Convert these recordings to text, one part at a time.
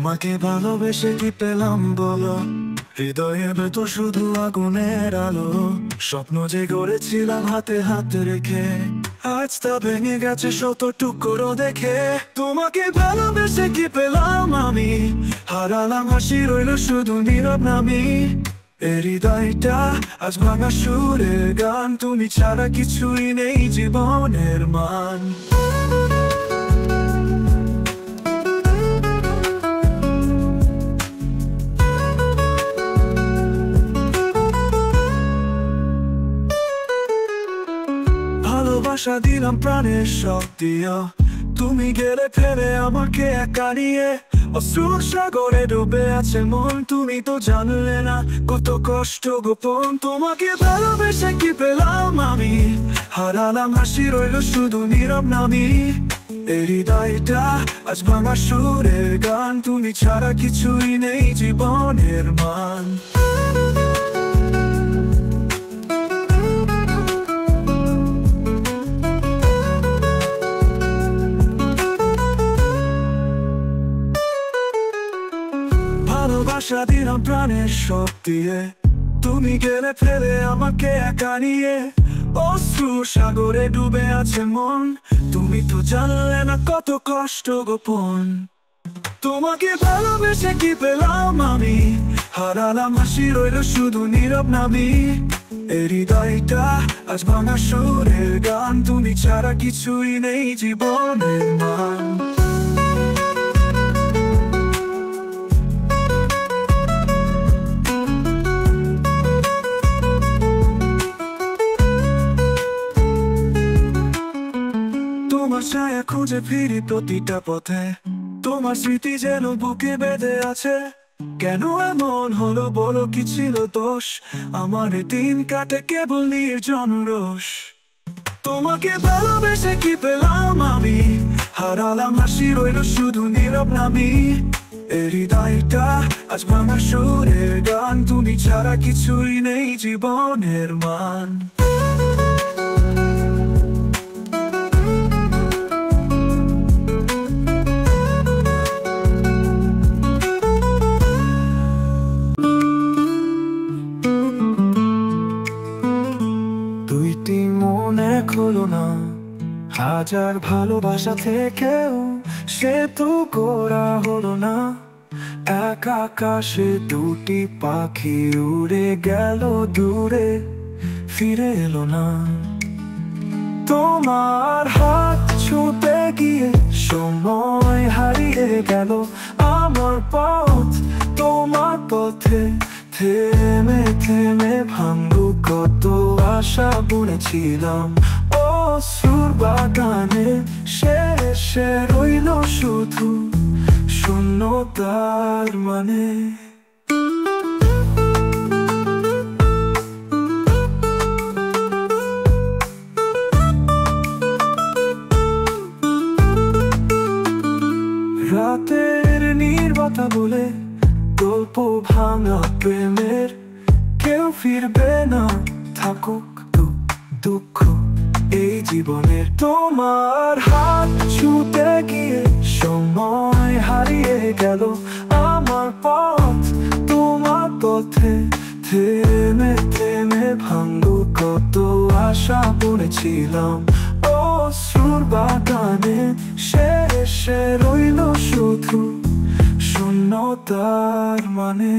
তোমাকে ভালোবেসে কি পেলাম বলো, হৃদয়ে ভেতর শুধু আগুনের আলো। স্বপ্ন যে গড়েছিলাম হাতে হাত রেখে, আজ তা ভেঙে গেছে শত টুকরো দেখে। তোমাকে ভালোবেসে কি পেলাম আমি, হারালাম হাসি রইল শুধু নীরব নামি। এই হৃদয়টা আজ ভাঙা সুরের গান, তুমি ছাড়া কিছুই নেই জীবনের মান। ভালোবাসা দিলাম প্রাণের সব দিয়া, তুমি গেলে ফেলে আমাকে একা নিয়ে। অশ্রুর সাগরে ডুবে আছে মন, তুমি তো জানলে না কত কষ্ট গোপন। তোমাকে ভালোবেসে কি পেলাম আমি, হারালাম হাসি রইল শুধু নীরব নামি। এই হৃদয়টা আজ ভাঙা সুরের গান, তুমি ছাড়া কিছুই নেই জীবনের মান। ভালোবাসা দিলাম প্রাণের সব দিয়ে, তুমি গেলে ফেলে আমাকে একা নিয়ে। অশ্রুর সাগরে ডুবে আছে মন, তুমি তো জানলে না কত কষ্ট গোপন। তোমাকে ভালোবেসে কি পেলাম আমি, হারালাম হাসি রইল শুধু নীরব নামি। এই হৃদয়টা আজ ভাঙা সুরের গান, তুমি ছাড়া কিছুই নেই জীবনের মান। তোমার ছায়া খুঁজে ফিরি প্রতিটা পথে, তোমার স্মৃতি যেন বুকে বেঁধে আছে। কেন এমন হলো বলো, কি ছিল দোষ আমার? দিন কাটে কেবল নির্জন রোষ। তোমাকে ভালোবেসে কি পেলাম আমি, হারালাম হাসি রইল শুধু নীরব নামি। এই হৃদয়টা আজ ভাঙা সুরের গান, তুমি ছাড়া কিছুই নেই জীবনের মান। দুইটি মন এক হলো না, হাজার ভালোবাসা থেকেও সেতু করা হলো না। এক আকাশে দুটি পাখি উড়ে গেল দূরে, ফিরে এলো না। তোমার হাত ছুঁতে গিয়ে সময় হারিয়ে গেল, আমার পথ তোমার পথে থেমে থেমে ভাঙলো কত আশা বুনেছিলাম। অশ্রুর বাগানে শেষে রইল শুধু শূন্যতার মানে। রাতের নীরবতা বলে গল্প ভাঙা প্রেমের, কেউ ফিরবে না থাকুক দুঃখ এই জীবনের। তোমার হাত ছুঁতে গিয়ে সময় হারিয়ে গেল, আমার পথ তোমার পথে থেমে থেমে ভাঙলো কত আশা বুনেছিলাম। অশ্রুর বাগানে শেষে রইল শুধু শূন্যতার মানে।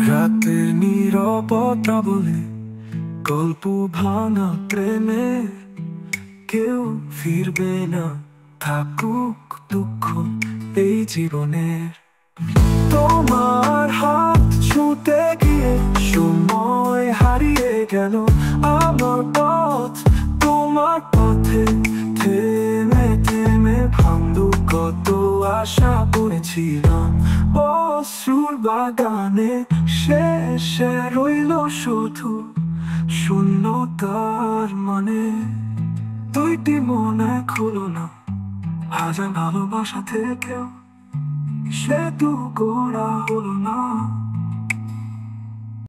রাতের নীরবতা বলে গল্প ভাঙা প্রেমে, কেউ ফিরবে না থাকুক দুঃখ এই জীবনের। তোমার হাত ছুঁতে গিয়ে সময় হারিয়ে গেল, আমার পথ তোমার পথে থেমে থেমে ভাঙলো কত আশা বুনেছিলাম। অশ্রুর বাগানে শেষে রইল শুধু শূন্যতার মানে। দুইটি মন এক হলো না, হাজার ভালোবাসা থেকেও সেতু গড়া হলো না।